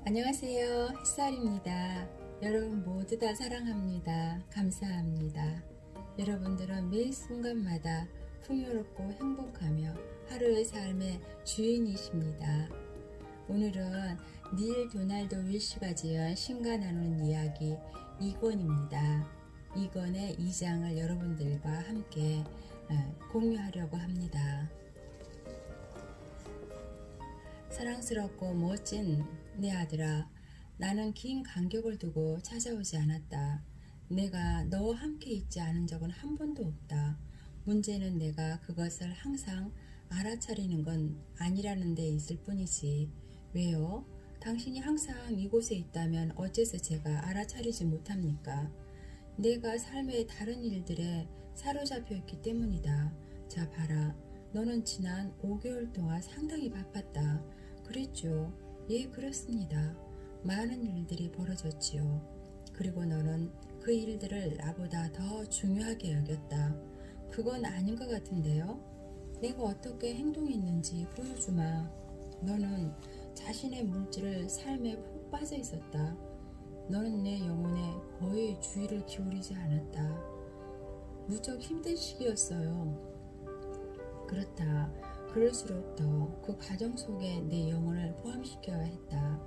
안녕하세요. 햇살입니다. 여러분 모두 다 사랑합니다. 감사합니다. 여러분들은 매 순간마다 풍요롭고 행복하며 하루의 삶의 주인이십니다. 오늘은 닐 도날드 윌시가 지은 신과 나누는 이야기 2권입니다. 2권의 2장을 여러분들과 함께 공유하려고 합니다. 사랑스럽고 멋진 내 아들아, 나는 긴 간격을 두고 찾아오지 않았다. 내가 너와 함께 있지 않은 적은 한 번도 없다. 문제는 내가 그것을 항상 알아차리는 건 아니라는 데 있을 뿐이지. 왜요? 당신이 항상 이곳에 있다면 어째서 제가 알아차리지 못합니까? 내가 삶의 다른 일들에 사로잡혀 있기 때문이다. 자, 봐라. 너는 지난 5개월 동안 상당히 바빴다. 그랬죠. 예, 그렇습니다. 많은 일들이 벌어졌지요. 그리고 너는 그 일들을 나보다 더 중요하게 여겼다. 그건 아닌 것 같은데요. 내가 어떻게 행동했는지 보여주마. 너는 자신의 물질을 삶에 푹 빠져 있었다. 너는 내 영혼에 거의 주의를 기울이지 않았다. 무척 힘든 시기였어요. 그렇다. 그럴수록 더 그 과정 속에 내 영혼을 포함시켜야 했다.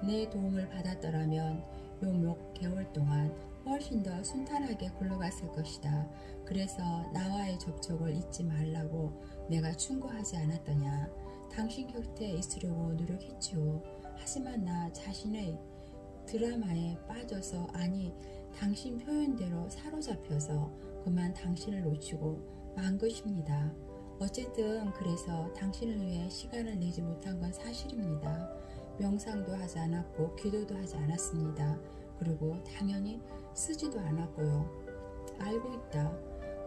내 도움을 받았더라면 요 몇 개월 동안 훨씬 더 순탄하게 굴러갔을 것이다. 그래서 나와의 접촉을 잊지 말라고 내가 충고하지 않았더냐. 당신 곁에 있으려고 노력했지요. 하지만 나 자신의 드라마에 빠져서, 아니 당신 표현대로 사로잡혀서 그만 당신을 놓치고 만 것입니다. 어쨌든 그래서 당신을 위해 시간을 내지 못한 건 사실입니다. 명상도 하지 않았고 기도도 하지 않았습니다. 그리고 당연히 쓰지도 않았고요. 알고 있다.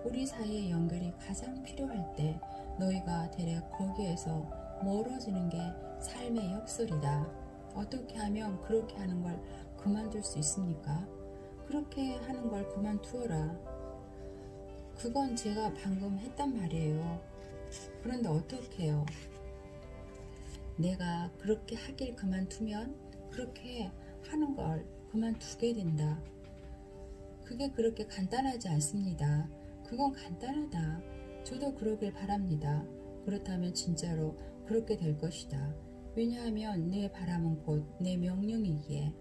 우리 사이의 연결이 가장 필요할 때 너희가 대략 거기에서 멀어지는 게 삶의 역설이다. 어떻게 하면 그렇게 하는 걸 그만둘 수 있습니까? 그렇게 하는 걸 그만두어라. 그건 제가 방금 했단 말이에요. 그런데 어떻게 해요? 내가 그렇게 하길 그만두면 그렇게 하는 걸 그만두게 된다. 그게 그렇게 간단하지 않습니다. 그건 간단하다. 저도 그러길 바랍니다. 그렇다면 진짜로 그렇게 될 것이다. 왜냐하면 내 바람은 곧 내 명령이기에.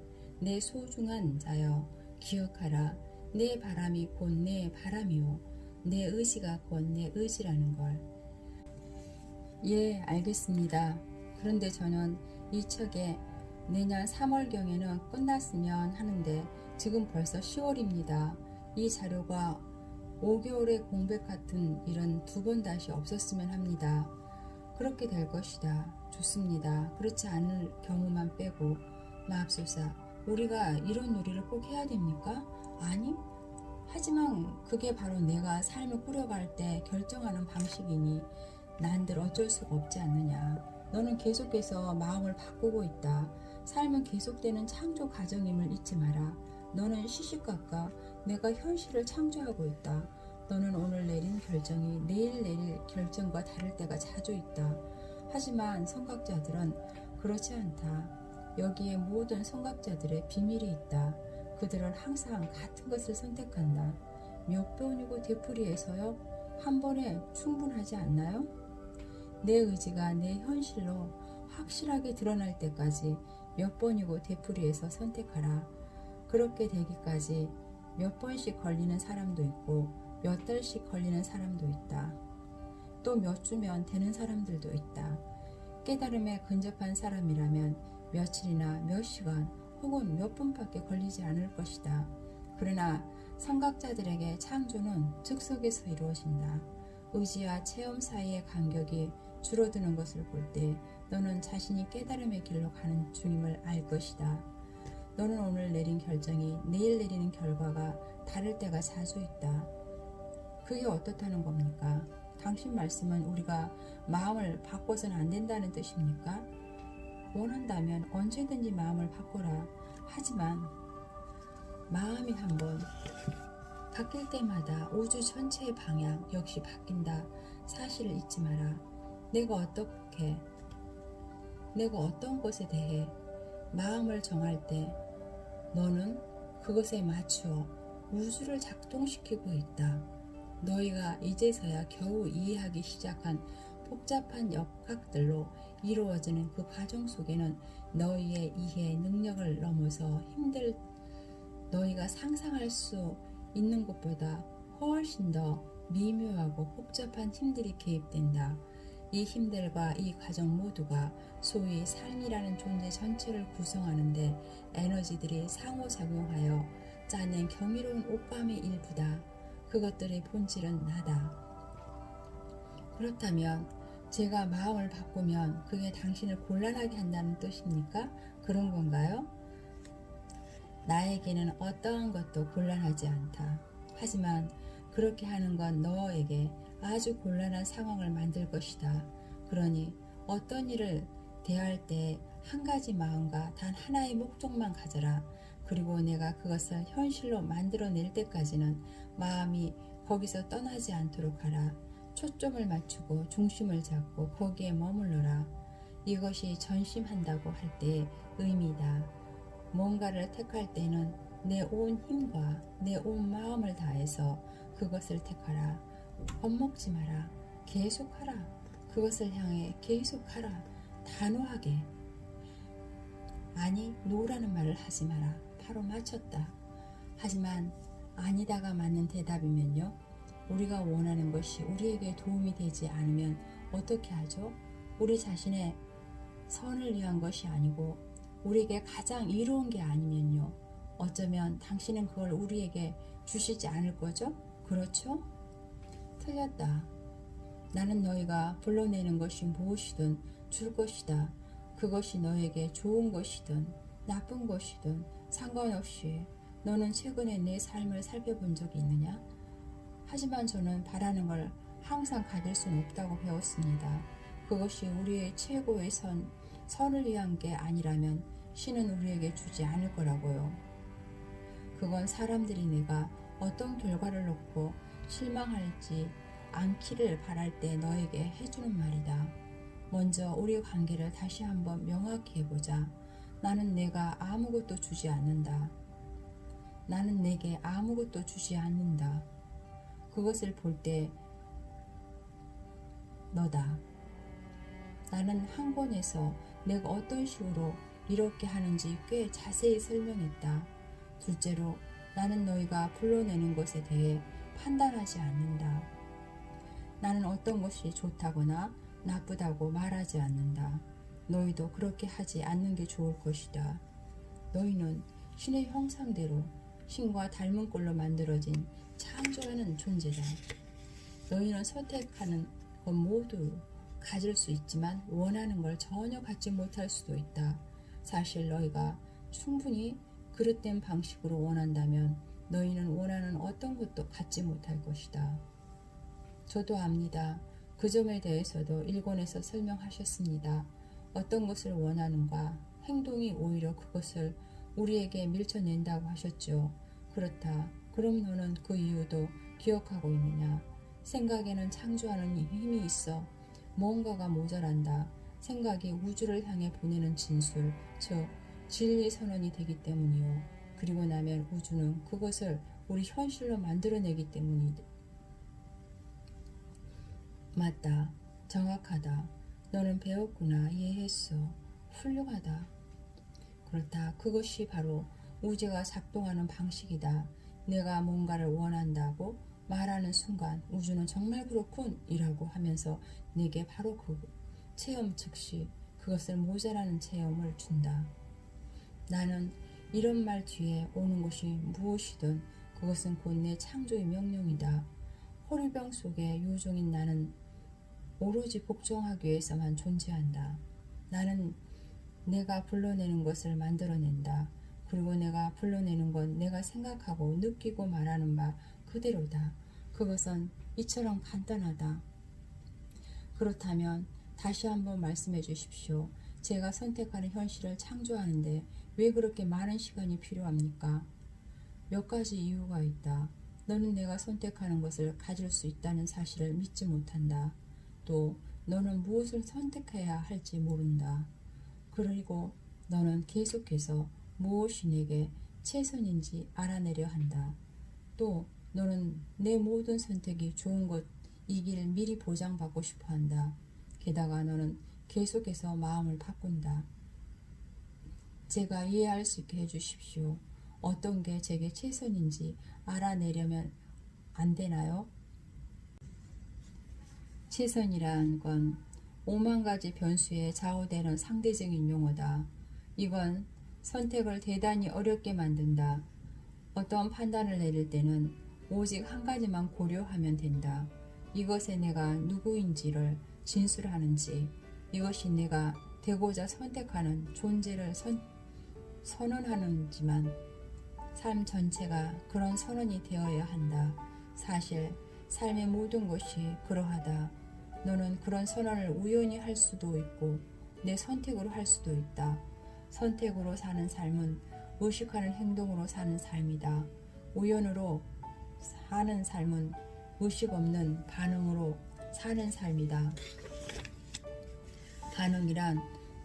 내 소중한 자여, 기억하라. 내 바람이 곧 내 바람이요, 내 의지가 곧 내 의지라는 걸. 예, 알겠습니다. 그런데 저는 이 책에 내년 3월경에는 끝났으면 하는데 지금 벌써 10월입니다. 이 자료가 5개월의 공백 같은 일은 두 번 다시 없었으면 합니다. 그렇게 될 것이다. 좋습니다. 그렇지 않을 경우만 빼고. 마옵소서, 우리가 이런 놀이를 꼭 해야 됩니까? 아니? 하지만 그게 바로 내가 삶을 꾸려갈 때 결정하는 방식이니 난들 어쩔 수가 없지 않느냐. 너는 계속해서 마음을 바꾸고 있다. 삶은 계속되는 창조 과정임을 잊지 마라. 너는 시시각각 내가 현실을 창조하고 있다. 너는 오늘 내린 결정이 내일 내릴 결정과 다를 때가 자주 있다. 하지만 선각자들은 그렇지 않다. 여기에 모든 선각자들의 비밀이 있다. 그들은 항상 같은 것을 선택한다. 몇 번이고 되풀이해서요? 한 번에 충분하지 않나요? 내 의지가 내 현실로 확실하게 드러날 때까지 몇 번이고 되풀이해서 선택하라. 그렇게 되기까지 몇 번씩 걸리는 사람도 있고 몇 달씩 걸리는 사람도 있다. 또 몇 주면 되는 사람들도 있다. 깨달음에 근접한 사람이라면 며칠이나 몇 시간 혹은 몇 분밖에 걸리지 않을 것이다. 그러나 선각자들에게 창조는 즉석에서 이루어진다. 의지와 체험 사이의 간격이 줄어드는 것을 볼 때 너는 자신이 깨달음의 길로 가는 중임을 알 것이다. 너는 오늘 내린 결정이 내일 내리는 결과가 다를 때가 자주 있다. 그게 어떻다는 겁니까? 당신 말씀은 우리가 마음을 바꿔서는 안 된다는 뜻입니까? 원한다면 언제든지 마음을 바꿔라. 하지만 마음이 한번 바뀔 때마다 우주 전체의 방향 역시 바뀐다. 사실을 잊지 마라. 내가 어떤 것에 대해 마음을 정할 때 너는 그것에 맞추어 우주를 작동시키고 있다. 너희가 이제서야 겨우 이해하기 시작한 복잡한 역학들로 이루어지는 그 과정 속에는 너희의 이해 능력을 넘어서 너희가 상상할 수 있는 것보다 훨씬 더 미묘하고 복잡한 힘들이 개입된다. 이 힘들과 이 과정 모두가 소위 삶이라는 존재 전체를 구성하는데 에너지들이 상호작용하여 짜낸 경이로운 옷감의 일부다. 그것들의 본질은 나다. 그렇다면 제가 마음을 바꾸면 그게 당신을 곤란하게 한다는 뜻입니까? 그런 건가요? 나에게는 어떠한 것도 곤란하지 않다. 하지만 그렇게 하는 건 너에게 아주 곤란한 상황을 만들 것이다. 그러니 어떤 일을 대할 때 한 가지 마음과 단 하나의 목적만 가져라. 그리고 내가 그것을 현실로 만들어낼 때까지는 마음이 거기서 떠나지 않도록 하라. 초점을 맞추고 중심을 잡고 거기에 머물러라. 이것이 전심한다고 할 때의 의미다. 뭔가를 택할 때는 내 온 힘과 내 온 마음을 다해서 그것을 택하라. 겁먹지 마라. 계속하라. 그것을 향해 계속하라. 단호하게. 아니, 노라는 말을 하지 마라. 바로 맞췄다. 하지만 아니다가 맞는 대답이면요. 우리가 원하는 것이 우리에게 도움이 되지 않으면 어떻게 하죠? 우리 자신의 선을 위한 것이 아니고 우리에게 가장 이로운 게 아니면요. 어쩌면 당신은 그걸 우리에게 주시지 않을 거죠? 그렇죠? 틀렸다. 나는 너희가 불러내는 것이 무엇이든 줄 것이다. 그것이 너에게 좋은 것이든 나쁜 것이든 상관없이 너는 최근에 내 삶을 살펴본 적이 있느냐? 하지만 저는 바라는 걸 항상 가질 수는 없다고 배웠습니다. 그것이 우리의 최고의 선을 위한 게 아니라면 신은 우리에게 주지 않을 거라고요. 그건 사람들이 내가 어떤 결과를 놓고 실망하지 않기를 바랄 때 너에게 해주는 말이다. 먼저 우리 관계를 다시 한번 명확히 해보자. 나는 내가 아무것도 주지 않는다. 나는 내게 아무것도 주지 않는다. 그것을 볼 때 너다. 나는 한 권에서 내가 어떤 식으로 이렇게 하는지 꽤 자세히 설명했다. 둘째로 나는 너희가 불러내는 것에 대해 판단하지 않는다. 나는 어떤 것이 좋다거나 나쁘다고 말하지 않는다. 너희도 그렇게 하지 않는 게 좋을 것이다. 너희는 신의 형상대로 신과 닮은 꼴로 만들어진 창조하는 존재다. 너희는 선택하는 것 모두 가질 수 있지만 원하는 걸 전혀 갖지 못할 수도 있다. 사실 너희가 충분히 그릇된 방식으로 원한다면 너희는 원하는 어떤 것도 갖지 못할 것이다. 저도 압니다. 그 점에 대해서도 일권에서 설명하셨습니다. 어떤 것을 원하는가 행동이 오히려 그것을 우리에게 밀쳐낸다고 하셨죠. 그렇다. 그럼 너는 그 이유도 기억하고 있느냐? 생각에는 창조하는 힘이 있어. 무언가가 모자란다. 생각이 우주를 향해 보내는 진술, 즉 진리 선언이 되기 때문이요. 그리고 나면 우주는 그것을 우리 현실로 만들어내기 때문이다. 맞다. 정확하다. 너는 배웠구나. 이해했어. 훌륭하다. 그렇다. 그것이 바로 우주가 작동하는 방식이다. 내가 뭔가를 원한다고 말하는 순간 우주는 정말 그렇군 이라고 하면서 내게 바로 그 체험 즉시 그것을 모자라는 체험을 준다. 나는 이런 말 뒤에 오는 것이 무엇이든 그것은 곧 내 창조의 명령이다. 호리병 속에 요종인 나는 오로지 복종하기 위해서만 존재한다. 나는 내가 불러내는 것을 만들어낸다. 그리고 내가 불러내는 건 내가 생각하고 느끼고 말하는 바 그대로다. 그것은 이처럼 간단하다. 그렇다면 다시 한번 말씀해 주십시오. 제가 선택하는 현실을 창조하는데 왜 그렇게 많은 시간이 필요합니까? 몇 가지 이유가 있다. 너는 내가 선택하는 것을 가질 수 있다는 사실을 믿지 못한다. 또 너는 무엇을 선택해야 할지 모른다. 그리고 너는 계속해서 무엇이 내게 최선인지 알아내려 한다. 또 너는 내 모든 선택이 좋은 것이길 미리 보장받고 싶어 한다. 게다가 너는 계속해서 마음을 바꾼다. 제가 이해할 수 있게 해주십시오. 어떤 게 제게 최선인지 알아내려면 안 되나요? 최선이란 건 5만 가지 변수에 좌우되는 상대적인 용어다. 이건 선택을 대단히 어렵게 만든다. 어떤 판단을 내릴 때는 오직 한 가지만 고려하면 된다. 이것에 내가 누구인지를 진술하는지, 이것이 내가 되고자 선택하는 존재를 선언하는지만 삶 전체가 그런 선언이 되어야 한다. 사실 삶의 모든 것이 그러하다. 너는 그런 선언을 우연히 할 수도 있고 내 선택으로 할 수도 있다. 선택으로 사는 삶은 의식하는 행동으로 사는 삶이다. 우연으로 사는 삶은 의식 없는 반응으로 사는 삶이다. 반응이란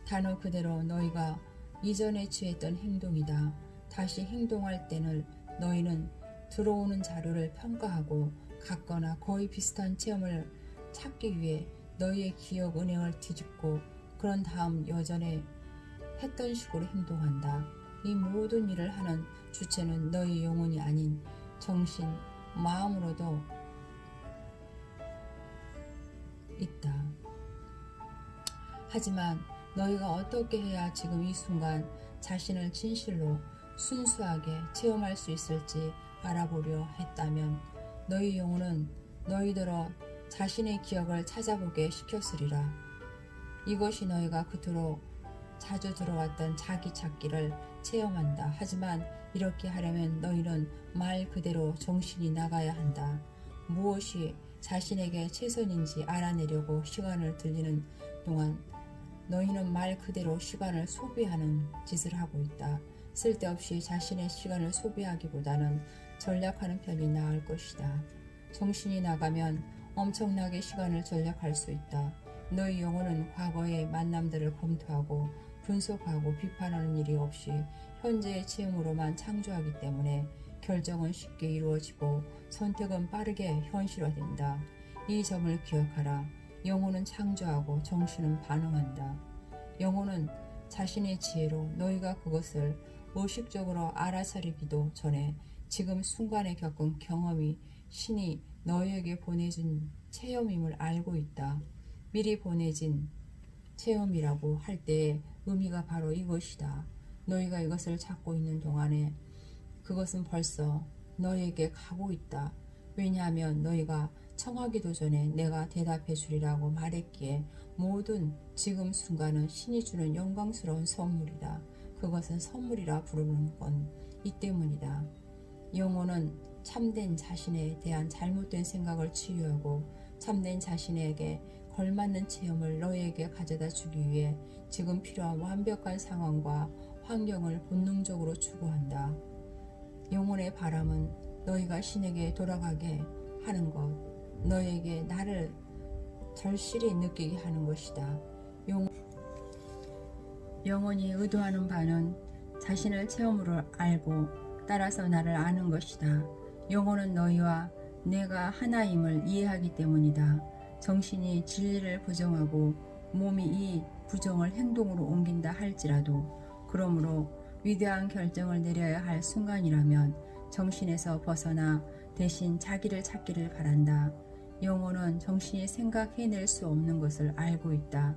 단어 그대로 너희가 이전에 취했던 행동이다. 다시 행동할 때는 너희는 들어오는 자료를 평가하고 같거나 거의 비슷한 체험을 찾기 위해 너희의 기억 은행을 뒤집고 그런 다음 여전에 했던 식으로 행동한다. 이 모든 일을 하는 주체는 너희 영혼이 아닌 정신, 마음으로도 있다. 하지만 너희가 어떻게 해야 지금 이 순간 자신을 진실로 순수하게 체험할 수 있을지 알아보려 했다면 너희 영혼은 너희들어 자신의 기억을 찾아보게 시켰으리라. 이것이 너희가 그토록 자주 들어왔던 자기 찾기를 체험한다. 하지만 이렇게 하려면 너희는 말 그대로 정신이 나가야 한다. 무엇이 자신에게 최선인지 알아내려고 시간을 들이는 동안 너희는 말 그대로 시간을 소비하는 짓을 하고 있다. 쓸데없이 자신의 시간을 소비하기보다는 전략하는 편이 나을 것이다. 정신이 나가면 엄청나게 시간을 전략할 수 있다. 너희 영혼은 과거의 만남들을 검토하고 분석하고 비판하는 일이 없이 현재의 체험으로만 창조하기 때문에 결정은 쉽게 이루어지고 선택은 빠르게 현실화된다. 이 점을 기억하라. 영혼은 창조하고 정신은 반응한다. 영혼은 자신의 지혜로 너희가 그것을 의식적으로 알아차리기도 전에 지금 순간에 겪은 경험이 신이 너희에게 보내준 체험임을 알고 있다. 미리 보내진 체험이라고 할 때의 의미가 바로 이것이다. 너희가 이것을 찾고 있는 동안에 그것은 벌써 너희에게 가고 있다. 왜냐하면 너희가 청하기도 전에 내가 대답해 주리라고 말했기에 모든 지금 순간은 신이 주는 영광스러운 선물이다. 그것은 선물이라 부르는 건 이 때문이다. 영혼은 참된 자신에 대한 잘못된 생각을 치유하고 참된 자신에게 걸맞는 체험을 너희에게 가져다 주기 위해 지금 필요한 완벽한 상황과 환경을 본능적으로 추구한다. 영혼의 바람은 너희가 신에게 돌아가게 하는 것, 너희에게 나를 절실히 느끼게 하는 것이다. 영혼이 의도하는 바는 자신을 체험으로 알고 따라서 나를 아는 것이다. 영혼은 너희와 내가 하나임을 이해하기 때문이다. 정신이 진리를 부정하고 몸이 이 부정을 행동으로 옮긴다 할지라도 그러므로 위대한 결정을 내려야 할 순간이라면 정신에서 벗어나 대신 자기를 찾기를 바란다. 영혼은 정신이 생각해낼 수 없는 것을 알고 있다.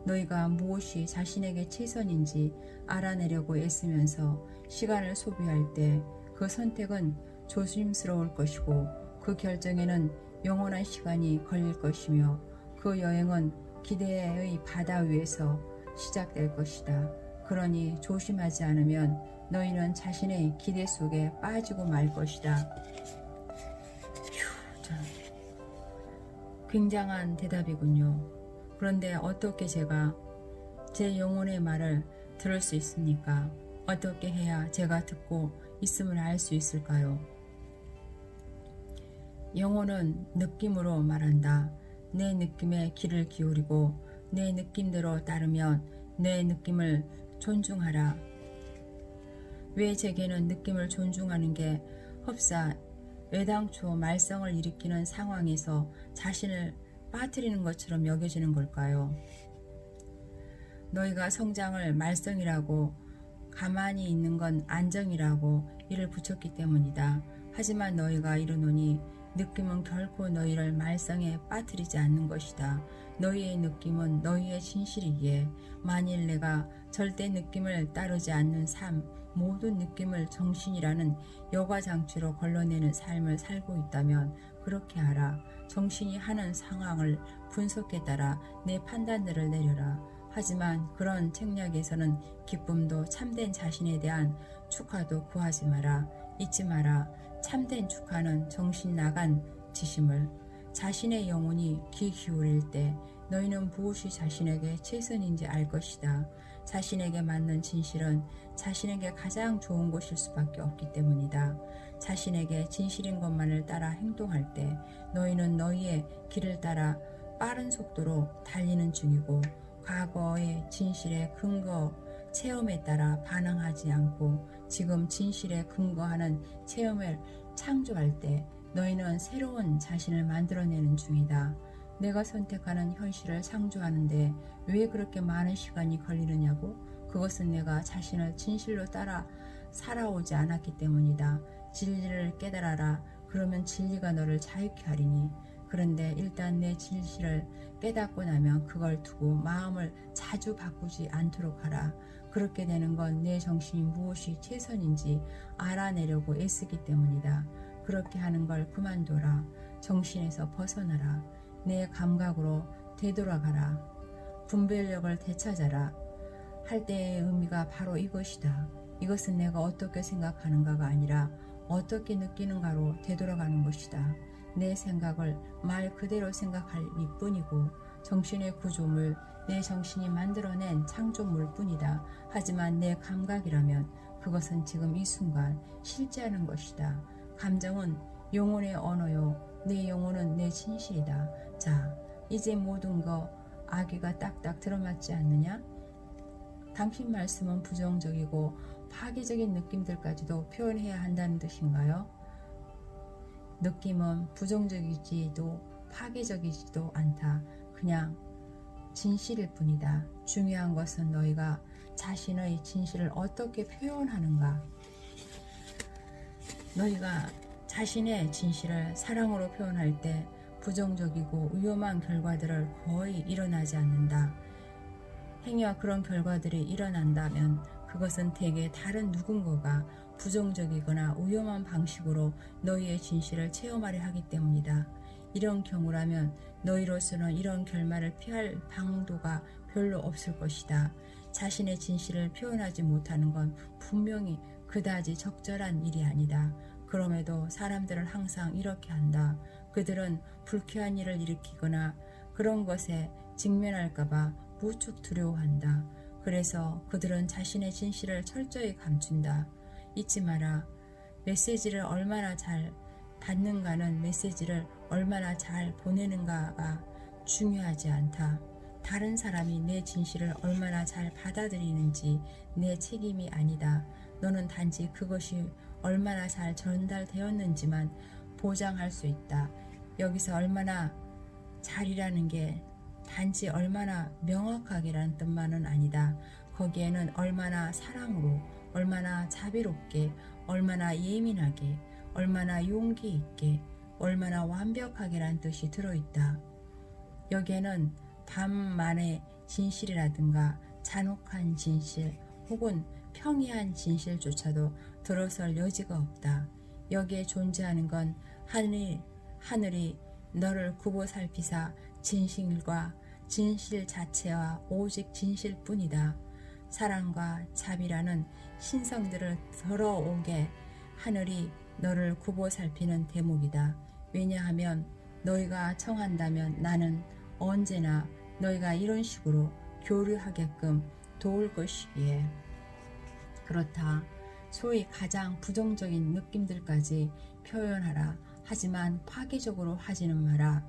너희가 무엇이 자신에게 최선인지 알아내려고 애쓰면서 시간을 소비할 때 그 선택은 조심스러울 것이고 그 결정에는 영원한 시간이 걸릴 것이며 그 여행은 기대의 바다 위에서 시작될 것이다. 그러니 조심하지 않으면 너희는 자신의 기대 속에 빠지고 말 것이다. 굉장한 대답이군요. 그런데 어떻게 제가 제 영혼의 말을 들을 수 있습니까? 어떻게 해야 제가 듣고 있음을 알 수 있을까요? 영혼은 느낌으로 말한다. 내 느낌에 귀를 기울이고 내 느낌대로 따르면 내 느낌을 존중하라. 왜 제게는 느낌을 존중하는 게 흡사 애당초 말썽을 일으키는 상황에서 자신을 빠뜨리는 것처럼 여겨지는 걸까요? 너희가 성장을 말썽이라고 가만히 있는 건 안정이라고 이를 붙였기 때문이다. 하지만 너희가 이르노니 느낌은 결코 너희를 말썽에 빠뜨리지 않는 것이다. 너희의 느낌은 너희의 진실이기에 만일 내가 절대 느낌을 따르지 않는 삶, 모든 느낌을 정신이라는 여과장치로 걸러내는 삶을 살고 있다면 그렇게 하라. 정신이 하는 상황을 분석에 따라 내 판단들을 내려라. 하지만 그런 책략에서는 기쁨도 참된 자신에 대한 축하도 구하지 마라. 잊지 마라. 참된 축하는 정신 나간 지심을 자신의 영혼이 귀 기울일 때 너희는 무엇이 자신에게 최선인지 알 것이다. 자신에게 맞는 진실은 자신에게 가장 좋은 것일 수밖에 없기 때문이다. 자신에게 진실인 것만을 따라 행동할 때 너희는 너희의 길을 따라 빠른 속도로 달리는 중이고 과거의 진실의 근거 체험에 따라 반응하지 않고 지금 진실에 근거하는 체험을 창조할 때 너희는 새로운 자신을 만들어내는 중이다. 내가 선택하는 현실을 창조하는데 왜 그렇게 많은 시간이 걸리느냐고? 그것은 내가 자신을 진실로 따라 살아오지 않았기 때문이다. 진리를 깨달아라. 그러면 진리가 너를 자유케 하리니. 그런데 일단 내 진실을 깨닫고 나면 그걸 두고 마음을 자주 바꾸지 않도록 하라. 그렇게 되는 건 내 정신이 무엇이 최선인지 알아내려고 애쓰기 때문이다. 그렇게 하는 걸 그만둬라. 정신에서 벗어나라. 내 감각으로 되돌아가라. 분별력을 되찾아라. 할 때의 의미가 바로 이것이다. 이것은 내가 어떻게 생각하는가가 아니라 어떻게 느끼는가로 되돌아가는 것이다. 내 생각을 말 그대로 생각할 이뿐이고 정신의 구조물, 내 정신이 만들어낸 창조물 뿐이다. 하지만 내 감각이라면 그것은 지금 이 순간 실제하는 것이다. 감정은 영혼의 언어요. 내 영혼은 내 진실이다. 자, 이제 모든 거 아귀가 딱딱 들어맞지 않느냐? 당신 말씀은 부정적이고 파괴적인 느낌들까지도 표현해야 한다는 뜻인가요? 느낌은 부정적이지도 파괴적이지도 않다. 그냥 진실일 뿐이다. 중요한 것은 너희가 자신의 진실을 어떻게 표현하는가. 너희가 자신의 진실을 사랑으로 표현할 때 부정적이고 위험한 결과들을 거의 일어나지 않는다. 행위와 그런 결과들이 일어난다면 그것은 대개 다른 누군가가 부정적이거나 위험한 방식으로 너희의 진실을 체험하려 하기 때문이다. 이런 경우라면 너희로서는 이런 결말을 피할 방도가 별로 없을 것이다. 자신의 진실을 표현하지 못하는 건 분명히 그다지 적절한 일이 아니다. 그럼에도 사람들은 항상 이렇게 한다. 그들은 불쾌한 일을 일으키거나 그런 것에 직면할까봐 무척 두려워한다. 그래서 그들은 자신의 진실을 철저히 감춘다. 잊지 마라. 메시지를 얼마나 잘 받는가는 메시지를 얼마나 잘 보내는가가 중요하지 않다. 다른 사람이 내 진실을 얼마나 잘 받아들이는지 내 책임이 아니다. 너는 단지 그것이 얼마나 잘 전달되었는지만 보장할 수 있다. 여기서 얼마나 잘이라는 게 단지 얼마나 명확하게라는 뜻만은 아니다. 거기에는 얼마나 사랑으로, 얼마나 자비롭게, 얼마나 예민하게, 얼마나 용기 있게, 얼마나 완벽하게라는 뜻이 들어있다. 여기에는 반만의 진실이라든가 잔혹한 진실 혹은 평이한 진실조차도 들어설 여지가 없다. 여기에 존재하는 건 하늘이 너를 굽어 살피사 진실과 진실 자체와 오직 진실뿐이다. 사랑과 자비라는 신성들을 들어오게 하늘이 너를 굽어 살피는 대목이다. 왜냐하면 너희가 청한다면 나는 언제나 너희가 이런 식으로 교류하게끔 도울 것이기에. 그렇다. 소위 가장 부정적인 느낌들까지 표현하라. 하지만 파괴적으로 하지는 마라.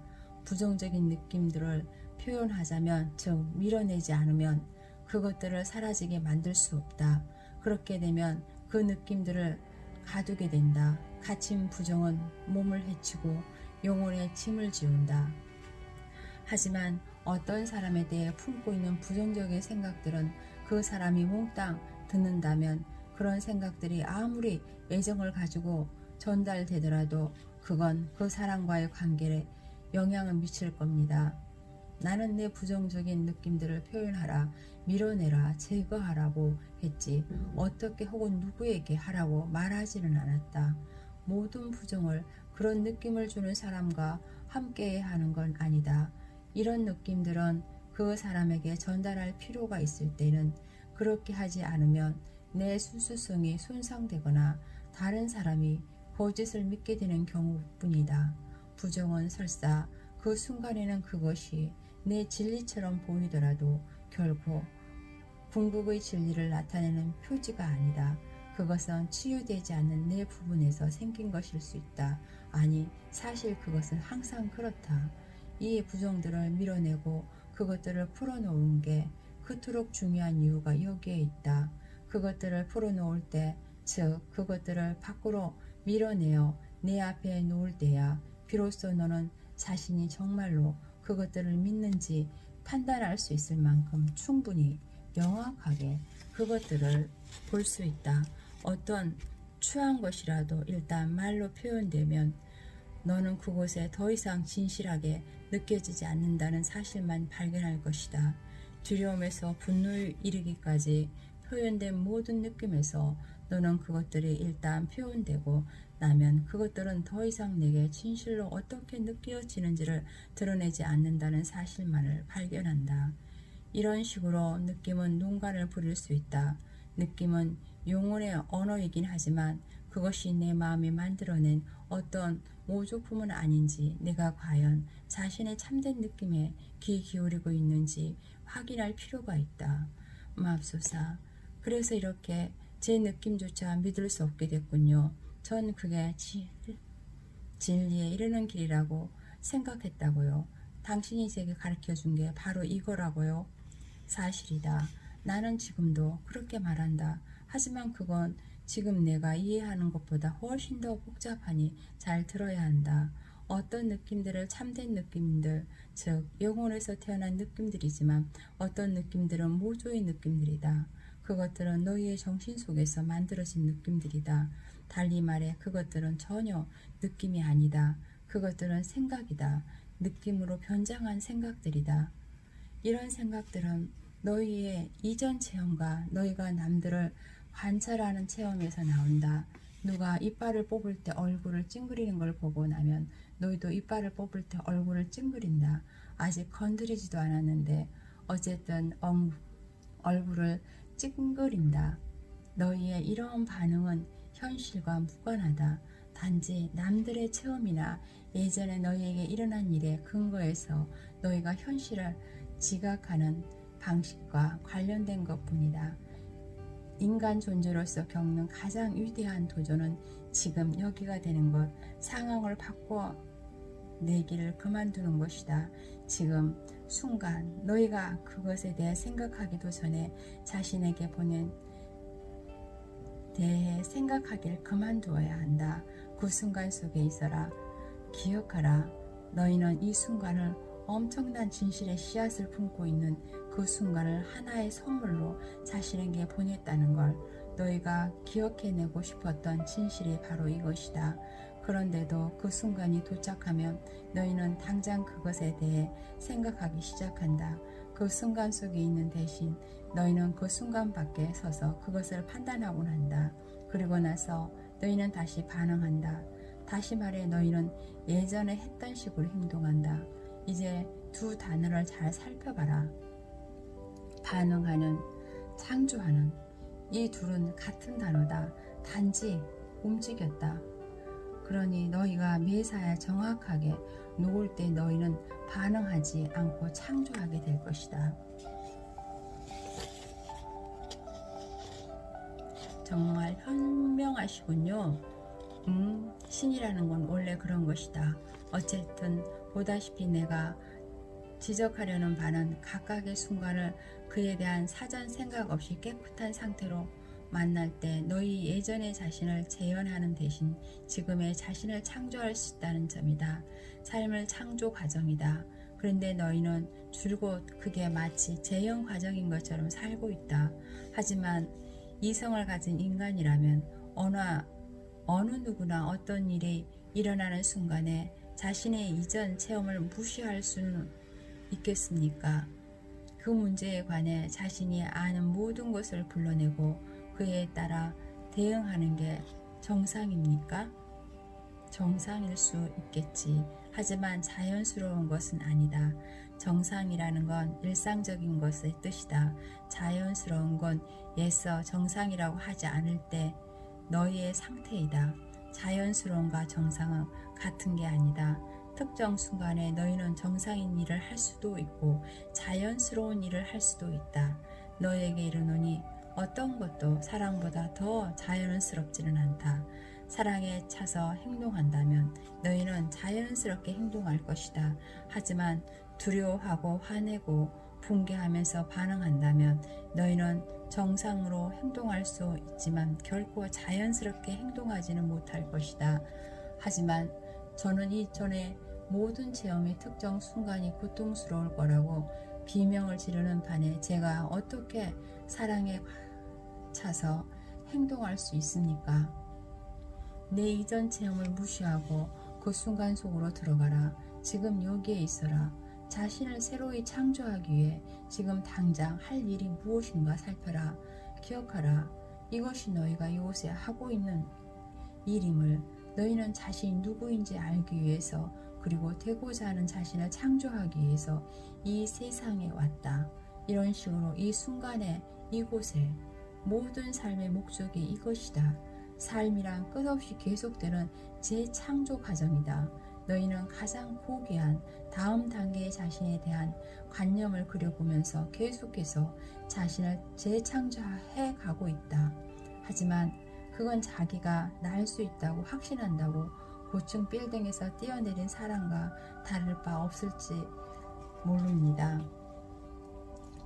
부정적인 느낌들을 표현하자면, 즉 밀어내지 않으면 그것들을 사라지게 만들 수 없다. 그렇게 되면 그 느낌들을 가두게 된다. 갇힌 부정은 몸을 해치고 영혼에 짐을 지운다. 하지만 어떤 사람에 대해 품고 있는 부정적인 생각들은 그 사람이 몽땅 듣는다면 그런 생각들이 아무리 애정을 가지고 전달되더라도 그건 그 사람과의 관계에 영향을 미칠 겁니다. 나는 내 부정적인 느낌들을 표현하라, 밀어내라, 제거하라고 했지 어떻게 혹은 누구에게 하라고 말하지는 않았다. 모든 부정을 그런 느낌을 주는 사람과 함께 하는 건 아니다. 이런 느낌들은 그 사람에게 전달할 필요가 있을 때는 그렇게 하지 않으면 내 순수성이 손상되거나 다른 사람이 거짓을 믿게 되는 경우뿐이다. 부정은 설사 그 순간에는 그것이 내 진리처럼 보이더라도 결코 궁극의 진리를 나타내는 표지가 아니다. 그것은 치유되지 않는 내 부분에서 생긴 것일 수 있다. 아니, 사실 그것은 항상 그렇다. 이 부정들을 밀어내고 그것들을 풀어놓은 게 그토록 중요한 이유가 여기에 있다. 그것들을 풀어놓을 때, 즉 그것들을 밖으로 밀어내어 내 앞에 놓을 때야 비로소 너는 자신이 정말로 그것들을 믿는지 판단할 수 있을 만큼 충분히 명확하게 그것들을 볼 수 있다. 어떤 추한 것이라도 일단 말로 표현되면 너는 그곳에 더 이상 진실하게 느껴지지 않는다는 사실만 발견할 것이다. 두려움에서 분노에 이르기까지 표현된 모든 느낌에서 너는 그것들이 일단 표현되고 나면 그것들은 더 이상 내게 진실로 어떻게 느껴지는지를 드러내지 않는다는 사실만을 발견한다. 이런 식으로 느낌은 농간을 부릴 수 있다. 느낌은 영혼의 언어이긴 하지만 그것이 내 마음이 만들어낸 어떤 모조품은 아닌지 내가 과연 자신의 참된 느낌에 귀 기울이고 있는지 확인할 필요가 있다. 맙소사. 그래서 이렇게 제 느낌조차 믿을 수 없게 됐군요. 전 그게 진리에 이르는 길이라고 생각했다고요. 당신이 제게 가르쳐준 게 바로 이거라고요. 사실이다. 나는 지금도 그렇게 말한다. 하지만 그건 지금 내가 이해하는 것보다 훨씬 더 복잡하니 잘 들어야 한다. 어떤 느낌들을 참된 느낌들, 즉 영혼에서 태어난 느낌들이지만 어떤 느낌들은 모조의 느낌들이다. 그것들은 너희의 정신 속에서 만들어진 느낌들이다. 달리 말해 그것들은 전혀 느낌이 아니다. 그것들은 생각이다. 느낌으로 변장한 생각들이다. 이런 생각들은 너희의 이전 체험과 너희가 남들을 관찰하는 체험에서 나온다. 누가 이빨을 뽑을 때 얼굴을 찡그리는 걸 보고 나면 너희도 이빨을 뽑을 때 얼굴을 찡그린다. 아직 건드리지도 않았는데 어쨌든 얼굴을 찡그린다. 너희의 이러한 반응은 현실과 무관하다. 단지 남들의 체험이나 예전에 너희에게 일어난 일에 근거해서 너희가 현실을 지각하는 방식과 관련된 것뿐이다. 인간 존재로서 겪는 가장 위대한 도전은 지금 여기가 되는 것, 상황을 바꿔내기를 그만두는 것이다. 지금 순간 너희가 그것에 대해 생각하기도 전에 자신에게 대해 생각하기를 그만두어야 한다. 그 순간 속에 있어라. 기억하라. 너희는 이 순간을 엄청난 진실의 씨앗을 품고 있는 그 순간을 하나의 선물로 자신에게 보냈다는 걸 너희가 기억해내고 싶었던 진실이 바로 이것이다. 그런데도 그 순간이 도착하면 너희는 당장 그것에 대해 생각하기 시작한다. 그 순간 속에 있는 대신 너희는 그 순간 밖에 서서 그것을 판단하곤 한다. 그리고 나서 너희는 다시 반응한다. 다시 말해 너희는 예전에 했던 식으로 행동한다. 이제 두 단어를 잘 살펴봐라. 반응하는, 창조하는. 이 둘은 같은 단어다. 단지 움직였다. 그러니 너희가 매사에 정확하게 놓을 때 너희는 반응하지 않고 창조하게 될 것이다. 정말 현명하시군요. 신이라는 건 원래 그런 것이다. 어쨌든 보다시피 내가 지적하려는 바는 각각의 순간을 그에 대한 사전 생각 없이 깨끗한 상태로 만날 때 너희 예전의 자신을 재현하는 대신 지금의 자신을 창조할 수 있다는 점이다. 삶을 창조 과정이다. 그런데 너희는 줄곧 그게 마치 재현 과정인 것처럼 살고 있다. 하지만 이성을 가진 인간이라면 어느 누구나 어떤 일이 일어나는 순간에 자신의 이전 체험을 무시할 수는 있겠습니까? 그 문제에 관해 자신이 아는 모든 것을 불러내고 그에 따라 대응하는 게 정상입니까? 정상일 수 있겠지. 하지만 자연스러운 것은 아니다. 정상이라는 건 일상적인 것의 뜻이다. 자연스러운 건 예서 정상이라고 하지 않을 때 너희의 상태이다. 자연스러움과 정상은 같은 게 아니다. 특정 순간에 너희는 정상인 일을 할 수도 있고 자연스러운 일을 할 수도 있다. 너희에게 이르노니 어떤 것도 사랑보다 더 자연스럽지는 않다. 사랑에 차서 행동한다면 너희는 자연스럽게 행동할 것이다. 하지만 두려워하고 화내고 붕괴하면서 반응한다면 너희는 정상으로 행동할 수 있지만 결코 자연스럽게 행동하지는 못할 것이다. 하지만 저는 이전의 모든 체험의 특정 순간이 고통스러울 거라고 비명을 지르는 반에 제가 어떻게 사랑에 차서 행동할 수 있습니까? 내 이전 체험을 무시하고 그 순간 속으로 들어가라. 지금 여기에 있어라. 자신을 새로이 창조하기 위해 지금 당장 할 일이 무엇인가 살펴라. 기억하라. 이것이 너희가 이곳에 하고 있는 일임을. 너희는 자신이 누구인지 알기 위해서 그리고 되고자 하는 자신을 창조하기 위해서 이 세상에 왔다. 이런 식으로 이 순간에 이곳에 모든 삶의 목적이 이것이다. 삶이란 끝없이 계속되는 재창조 과정이다. 너희는 가장 고귀한 다음 단계의 자신에 대한 관념을 그려보면서 계속해서 자신을 재창조해 가고 있다. 하지만 그건 자기가 날 수 있다고 확신한다고 고층 빌딩에서 뛰어내린 사람과 다를 바 없을지 모릅니다.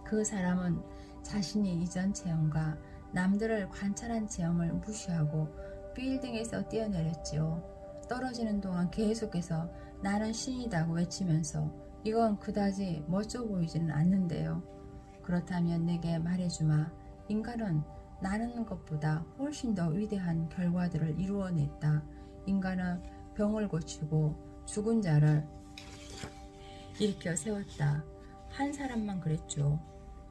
그 사람은 자신이 이전 체험과 남들을 관찰한 체험을 무시하고 빌딩에서 뛰어내렸지요. 떨어지는 동안 계속해서 나는 신이다고 외치면서 이건 그다지 멋져 보이지는 않는데요. 그렇다면 내게 말해주마. 인간은 나는 것보다 훨씬 더 위대한 결과들을 이루어냈다. 인간은 병을 고치고 죽은 자를 일으켜 세웠다. 한 사람만 그랬죠.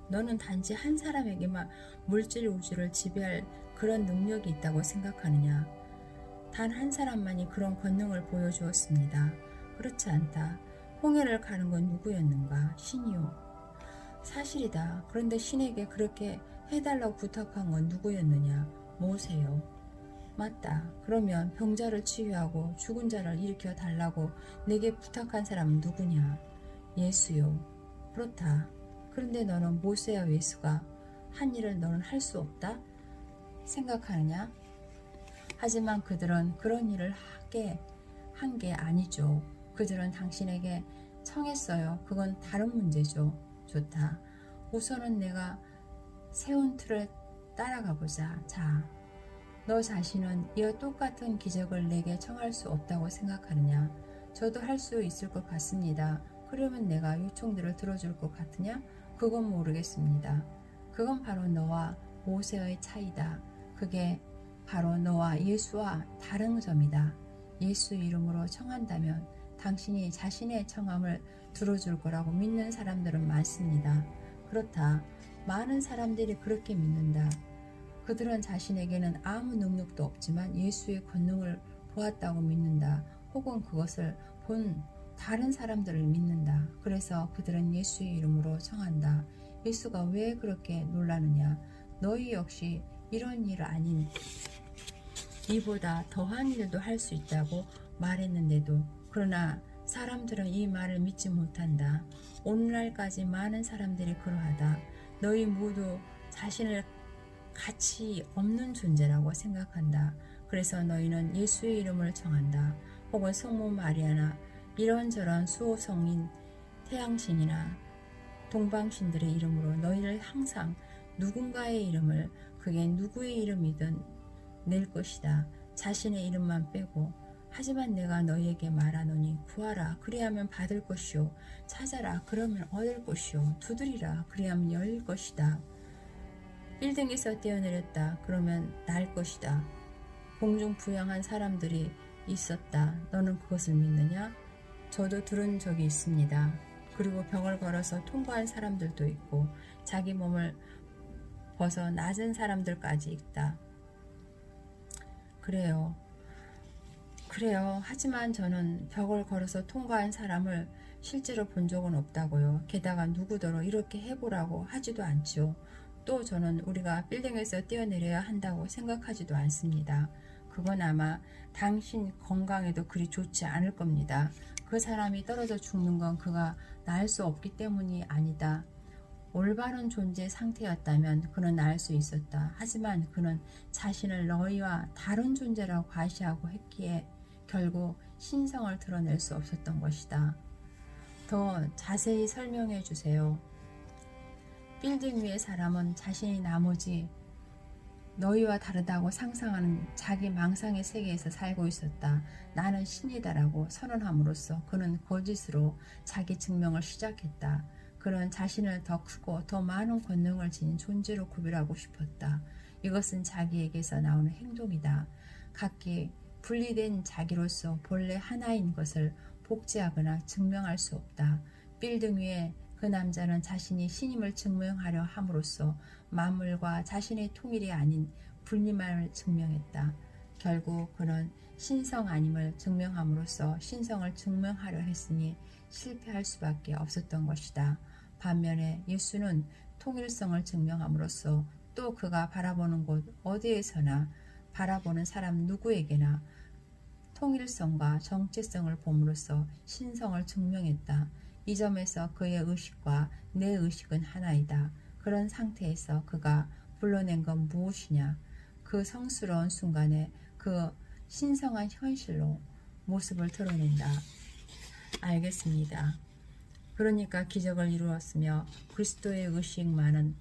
너는 단지 한 사람에게만 물질 우주를 지배할 그런 능력이 있다고 생각하느냐? 단 한 사람만이 그런 권능을 보여주었습니다. 그렇지 않다. 홍해를 가는 건 누구였는가? 신이요. 사실이다. 그런데 신에게 그렇게 해달라고 부탁한 건 누구였느냐? 모세요. 맞다. 그러면 병자를 치유하고 죽은 자를 일으켜 달라고 내게 부탁한 사람은 누구냐? 예수요. 그렇다. 그런데 너는 모세와 예수가 한 일을 너는 할 수 없다 생각하느냐? 하지만 그들은 그런 일을 한 게 아니죠. 그들은 당신에게 청했어요. 그건 다른 문제죠. 좋다. 우선은 내가 세운 틀을 따라가 보자. 자, 너 자신은 이와 똑같은 기적을 내게 청할 수 없다고 생각하느냐? 저도 할 수 있을 것 같습니다. 그러면 내가 요청들을 들어줄 것 같으냐? 그건 모르겠습니다. 그건 바로 너와 모세의 차이다. 그게 바로 너와 예수와 다른 점이다. 예수 이름으로 청한다면 당신이 자신의 청함을 들어줄 거라고 믿는 사람들은 많습니다. 그렇다. 많은 사람들이 그렇게 믿는다. 그들은 자신에게는 아무 능력도 없지만 예수의 권능을 보았다고 믿는다. 혹은 그것을 본 다른 사람들을 믿는다. 그래서 그들은 예수의 이름으로 청한다. 예수가 왜 그렇게 놀라느냐? 너희 역시 이런 일 아닌 이보다 더한 일도 할 수 있다고 말했는데도 그러나 사람들은 이 말을 믿지 못한다. 오늘날까지 많은 사람들이 그러하다. 너희 모두 자신을 가치 없는 존재라고 생각한다. 그래서 너희는 예수의 이름을 청한다. 혹은 성모 마리아나 이런저런 수호성인 태양신이나 동방신들의 이름으로 너희를 항상 누군가의 이름을, 그게 누구의 이름이든 낼 것이다. 자신의 이름만 빼고. 하지만 내가 너희에게 말하노니 구하라 그리하면 받을 것이요, 찾아라 그러면 얻을 것이요, 두드리라 그리하면 열릴 것이다. 빌딩에서 뛰어내렸다 그러면 날 것이다. 공중 부양한 사람들이 있었다. 너는 그것을 믿느냐? 저도 들은 적이 있습니다. 그리고 벽을 걸어서 통과한 사람들도 있고 자기 몸을 벗어 낮은 사람들까지 있다. 그래요. 하지만 저는 벽을 걸어서 통과한 사람을 실제로 본 적은 없다고요. 게다가 누구더러 이렇게 해보라고 하지도 않죠. 또 저는 우리가 빌딩에서 뛰어내려야 한다고 생각하지도 않습니다. 그건 아마 당신 건강에도 그리 좋지 않을 겁니다. 그 사람이 떨어져 죽는 건 그가 나을 수 없기 때문이 아니다. 올바른 존재 상태였다면 그는 나을 수 있었다. 하지만 그는 자신을 너희와 다른 존재라고 과시하고 했기에 결국 신성을 드러낼 수 없었던 것이다. 더 자세히 설명해 주세요. 빌딩 위의 사람은 자신이 나머지 너희와 다르다고 상상하는 자기 망상의 세계에서 살고 있었다. 나는 신이다라고 선언함으로써 그는 거짓으로 자기 증명을 시작했다. 그는 자신을 더 크고 더 많은 권능을 지닌 존재로 구별하고 싶었다. 이것은 자기에게서 나오는 행동이다. 각기 분리된 자기로서 본래 하나인 것을 복제하거나 증명할 수 없다. 빌딩 위에 그 남자는 자신이 신임을 증명하려 함으로써 만물과 자신의 통일이 아닌 분리만을 증명했다. 결국 그는 신성 아님을 증명함으로써 신성을 증명하려 했으니 실패할 수밖에 없었던 것이다. 반면에 예수는 통일성을 증명함으로써 또 그가 바라보는 곳 어디에서나 바라보는 사람 누구에게나 통일성과 정체성을 봄으로써 신성을 증명했다. 이 점에서 그의 의식과 내 의식은 하나이다. 그런 상태에서 그가 불러낸 건 무엇이냐? 그 성스러운 순간에 그 신성한 현실로 모습을 드러낸다. 알겠습니다. 그러니까 기적을 이루었으며 그리스도의 의식만은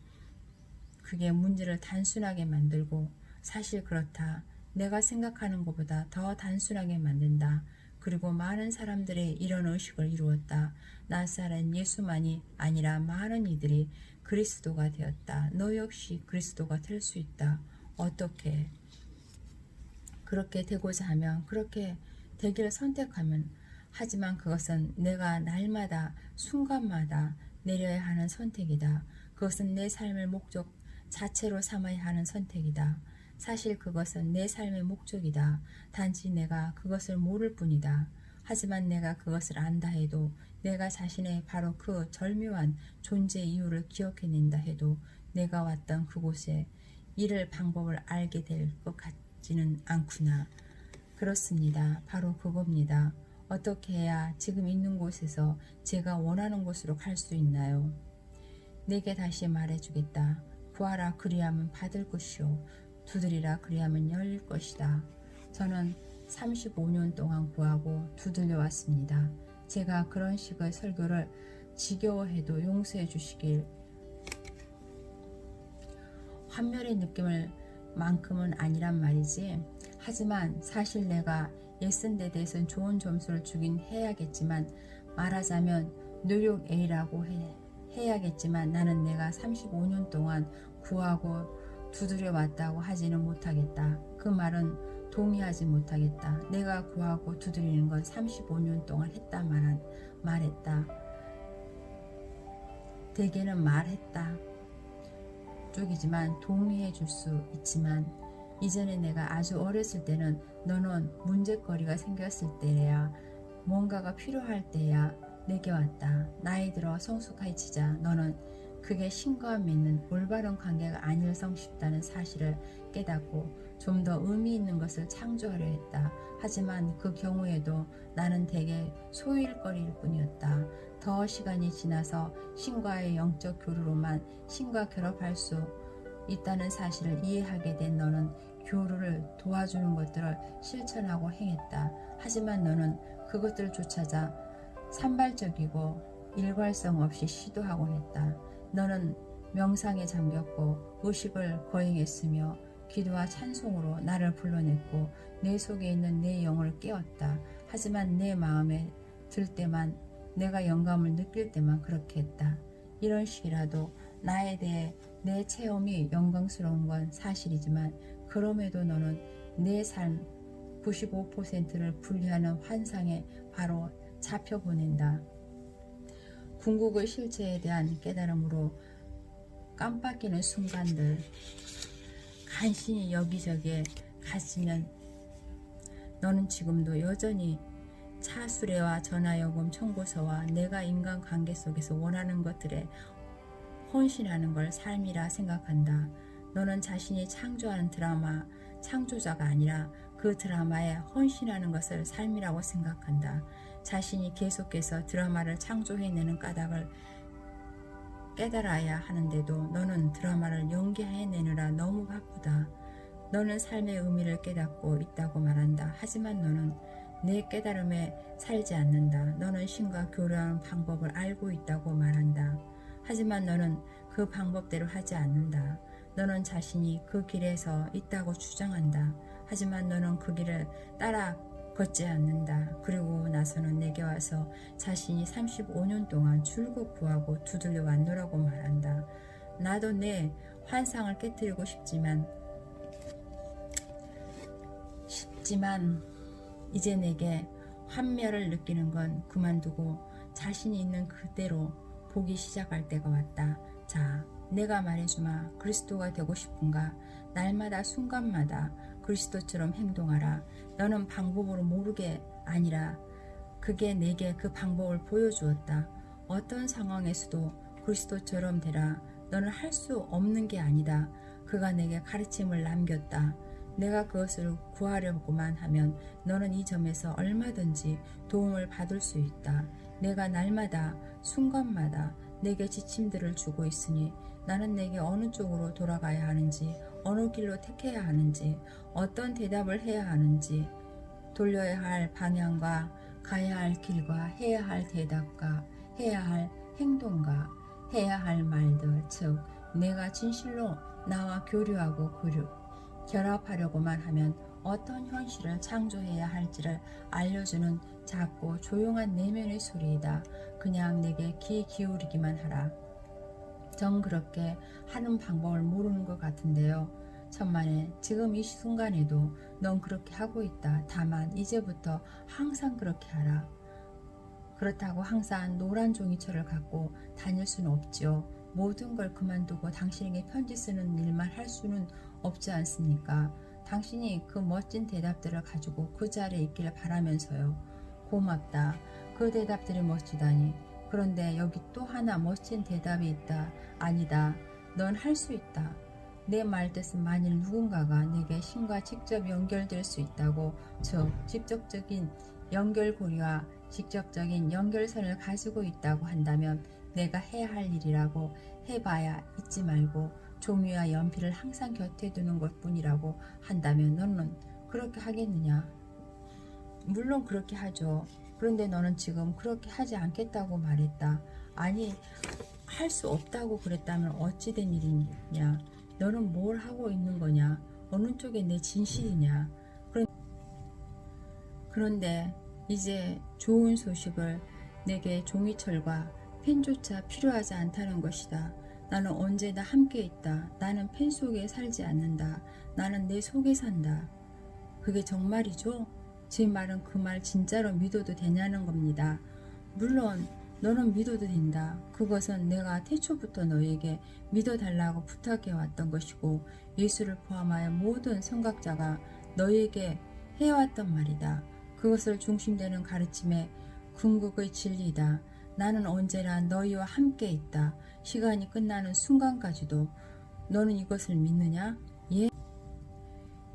그게 문제를 단순하게 만들고, 사실 그렇다. 내가 생각하는 것보다 더 단순하게 만든다. 그리고 많은 사람들이 이런 의식을 이루었다. 나사렛 예수만이 아니라 많은 이들이 그리스도가 되었다. 너 역시 그리스도가 될 수 있다. 어떻게? 그렇게 되고자 하면, 그렇게 되기를 선택하면, 하지만 그것은 내가 날마다 순간마다 내려야 하는 선택이다. 그것은 내 삶의 목적 자체로 삼아야 하는 선택이다. 사실 그것은 내 삶의 목적이다. 단지 내가 그것을 모를 뿐이다. 하지만 내가 그것을 안다 해도, 내가 자신의 바로 그 절묘한 존재 이유를 기억해낸다 해도 내가 왔던 그곳에 이를 방법을 알게 될 것 같지는 않구나. 그렇습니다. 바로 그겁니다. 어떻게 해야 지금 있는 곳에서 제가 원하는 곳으로 갈 수 있나요? 내게 다시 말해주겠다. 구하라 그리하면 받을 것이요, 두드리라 그리하면 열릴 것이다. 저는 35년 동안 구하고 두들려 왔습니다. 제가 그런 식의 설교를 지겨워해도 용서해 주시길. 환멸의 느낌을 만큼은 아니란 말이지. 하지만 사실 내가 예선대 대해서는 좋은 점수를 주긴 해야겠지만, 말하자면 노력 A라고 해야겠지만, 나는 내가 35년 동안 구하고 두드려 왔다고 하지는 못하겠다. 그 말은 동의하지 못하겠다. 내가 구하고 두드리는 건 35년 동안 했다만 말했다. 대개는 말했다 쪽이지만 동의해 줄 수 있지만, 이전에 내가 아주 어렸을 때는 너는 문제거리가 생겼을 때야, 뭔가가 필요할 때야 내게 왔다. 나이 들어 성숙해지자 너는 그게 신과 믿는 올바른 관계가 아닐성 싶다는 사실을 깨닫고 좀 더 의미 있는 것을 창조하려 했다. 하지만 그 경우에도 나는 대개 소일거리일 뿐이었다. 더 시간이 지나서 신과의 영적 교류로만 신과 결합할 수 있다는 사실을 이해하게 된 너는 교류를 도와주는 것들을 실천하고 행했다. 하지만 너는 그것들조차자 산발적이고 일괄성 없이 시도하곤 했다. 너는 명상에 잠겼고 의식을 거행했으며 기도와 찬송으로 나를 불러냈고 내 속에 있는 내 영을 깨웠다. 하지만 내 마음에 들 때만, 내가 영감을 느낄 때만 그렇게 했다. 이런 식이라도 나에 대해 내 체험이 영광스러운 건 사실이지만 그럼에도 너는 내 삶 95%를 분리하는 환상에 바로 잡혀보낸다. 궁극의 실체에 대한 깨달음으로 깜빡이는 순간들, 간신히 여기저기에 갔으면 너는 지금도 여전히 차수레와 전화요금 청구서와 내가 인간관계 속에서 원하는 것들에 헌신하는 걸 삶이라 생각한다. 너는 자신이 창조하는 드라마 창조자가 아니라 그 드라마에 헌신하는 것을 삶이라고 생각한다. 자신이 계속해서 드라마를 창조해내는 까닭을 깨달아야 하는데도 너는 드라마를 연기해내느라 너무 바쁘다. 너는 삶의 의미를 깨닫고 있다고 말한다. 하지만 너는 내 깨달음에 살지 않는다. 너는 신과 교류하는 방법을 알고 있다고 말한다. 하지만 너는 그 방법대로 하지 않는다. 너는 자신이 그 길에서 있다고 주장한다. 하지만 너는 그 길을 따라 걷지 않는다. 그리고 나서는 내게 와서 자신이 35년 동안 줄곧 구하고 두들려 왔노라고 말한다. 나도 내 환상을 깨뜨리고 싶지만 이제 내게 환멸을 느끼는 건 그만두고 자신이 있는 그대로 보기 시작할 때가 왔다. 자, 내가 말해주마. 그리스도가 되고 싶은가? 날마다 순간마다 그리스도처럼 행동하라. 너는 방법으로 모르게 아니라 그게 내게 그 방법을 보여주었다. 어떤 상황에서도 그리스도처럼 되라. 너는 할 수 없는 게 아니다. 그가 내게 가르침을 남겼다. 내가 그것을 구하려고만 하면 너는 이 점에서 얼마든지 도움을 받을 수 있다. 내가 날마다 순간마다 내게 지침들을 주고 있으니 나는 내게 어느 쪽으로 돌아가야 하는지, 어느 길로 택해야 하는지, 어떤 대답을 해야 하는지, 돌려야 할 방향과 가야 할 길과 해야 할 대답과 해야 할 행동과 해야 할 말들, 즉 내가 진실로 나와 교류하고 결합하려고만 하면 어떤 현실을 창조해야 할지를 알려주는 작고 조용한 내면의 소리이다. 그냥 내게 귀 기울이기만 하라. 전 그렇게 하는 방법을 모르는 것 같은데요. 천만에 지금 이 순간에도 넌 그렇게 하고 있다. 다만 이제부터 항상 그렇게 하라. 그렇다고 항상 노란 종이철을 갖고 다닐 수는 없지요. 모든 걸 그만두고 당신에게 편지 쓰는 일만 할 수는 없지 않습니까? 당신이 그 멋진 대답들을 가지고 그 자리에 있기를 바라면서요. 고맙다. 그 대답들이 멋지다니. 그런데 여기 또 하나 멋진 대답이 있다. 아니다. 넌 할 수 있다. 내 말뜻은 만일 누군가가 내게 신과 직접 연결될 수 있다고, 즉 직접적인 연결고리와 직접적인 연결선을 가지고 있다고 한다면 내가 해야 할 일이라고 해봐야 잊지 말고 종이와 연필을 항상 곁에 두는 것뿐이라고 한다면 너는 그렇게 하겠느냐? 물론 그렇게 하죠. 그런데 너는 지금 그렇게 하지 않겠다고 말했다. 아니, 할 수 없다고 그랬다면 어찌 된 일이냐? 너는 뭘 하고 있는 거냐? 어느 쪽에 내 진실이냐? 그런데 이제 좋은 소식을, 내게 종이철과 펜조차 필요하지 않다는 것이다. 나는 언제나 함께 있다. 나는 펜 속에 살지 않는다. 나는 내 속에 산다. 그게 정말이죠? 제 말은 그 말 진짜로 믿어도 되냐는 겁니다. 물론 너는 믿어도 된다. 그것은 내가 태초부터 너에게 믿어달라고 부탁해왔던 것이고 예수를 포함하여 모든 선각자가 너에게 해왔던 말이다. 그것을 중심되는 가르침의 궁극의 진리다. 나는 언제나 너희와 함께 있다. 시간이 끝나는 순간까지도. 너는 이것을 믿느냐? 예,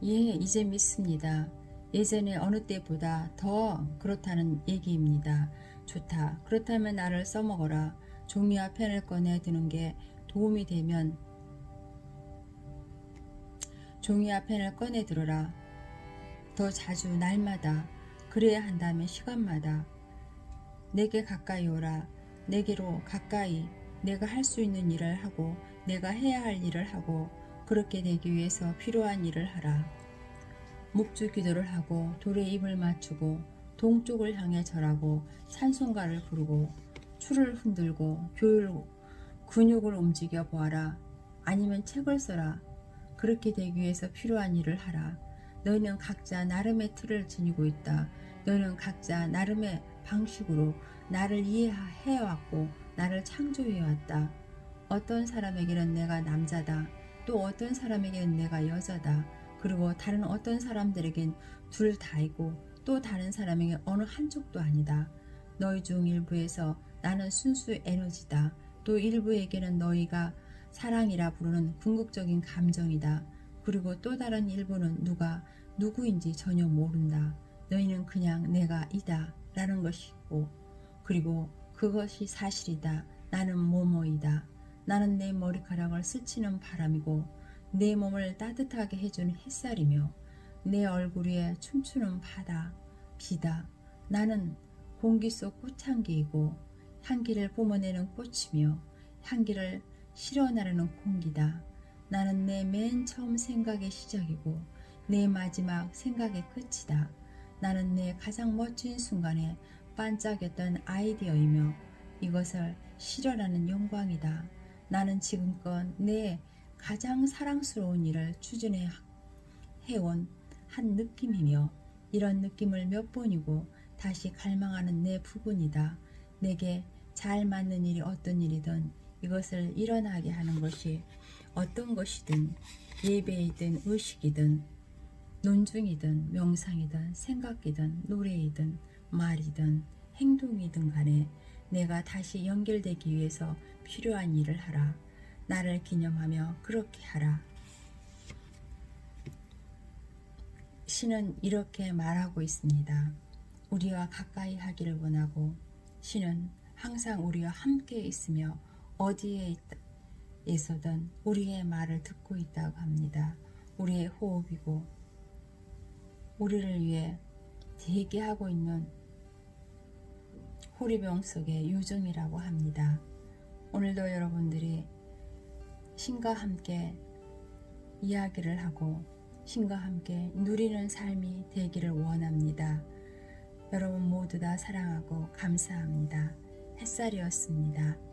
이제 믿습니다. 예전에 어느 때보다 더 그렇다는 얘기입니다. 좋다. 그렇다면 나를 써먹어라. 종이와 펜을 꺼내 드는 게 도움이 되면 종이와 펜을 꺼내 들어라. 더 자주 날마다, 그래야 한다면 시간마다 내게 가까이 오라. 내게로 가까이 내가 할 수 있는 일을 하고 내가 해야 할 일을 하고 그렇게 되기 위해서 필요한 일을 하라. 묵주 기도를 하고 돌에 입을 맞추고 동쪽을 향해 절하고 찬송가를 부르고 추를 흔들고 근육을 움직여 보아라. 아니면 책을 써라. 그렇게 되기 위해서 필요한 일을 하라. 너희는 각자 나름의 틀을 지니고 있다. 너희는 각자 나름의 방식으로 나를 이해해왔고 나를 창조해왔다. 어떤 사람에게는 내가 남자다. 또 어떤 사람에게는 내가 여자다. 그리고 다른 어떤 사람들에겐 둘 다이고 또 다른 사람에게 어느 한쪽도 아니다. 너희 중 일부에서 나는 순수 에너지다. 또 일부에게는 너희가 사랑이라 부르는 궁극적인 감정이다. 그리고 또 다른 일부는 누가 누구인지 전혀 모른다. 너희는 그냥 내가 이다 라는 것이고 그리고 그것이 사실이다. 나는 뭐뭐이다. 나는 내 머리카락을 스치는 바람이고 내 몸을 따뜻하게 해주는 햇살이며 내 얼굴 위에 춤추는 바다, 비다. 나는 공기 속 꽃향기이고 향기를 뿜어내는 꽃이며 향기를 실어나르는 공기다. 나는 내 맨 처음 생각의 시작이고 내 마지막 생각의 끝이다. 나는 내 가장 멋진 순간에 반짝였던 아이디어이며 이것을 실현하는 영광이다. 나는 지금껏 내 가장 사랑스러운 일을 추진해 해온 한 느낌이며 이런 느낌을 몇 번이고 다시 갈망하는 내 부분이다. 내게 잘 맞는 일이 어떤 일이든 이것을 일어나게 하는 것이 어떤 것이든 예배이든 의식이든 논중이든 명상이든 생각이든 노래이든 말이든 행동이든 간에 내가 다시 연결되기 위해서 필요한 일을 하라. 나를 기념하며 그렇게 하라. 신은 이렇게 말하고 있습니다. 우리와 가까이 하기를 원하고 신은 항상 우리와 함께 있으며 어디에 있어든 우리의 말을 듣고 있다고 합니다. 우리의 호흡이고 우리를 위해 대기하고 있는 호리병 속의 요정이라고 합니다. 오늘도 여러분들이 신과 함께 이야기를 하고 신과 함께 누리는 삶이 되기를 원합니다. 여러분 모두 다 사랑하고 감사합니다. 햇살이었습니다.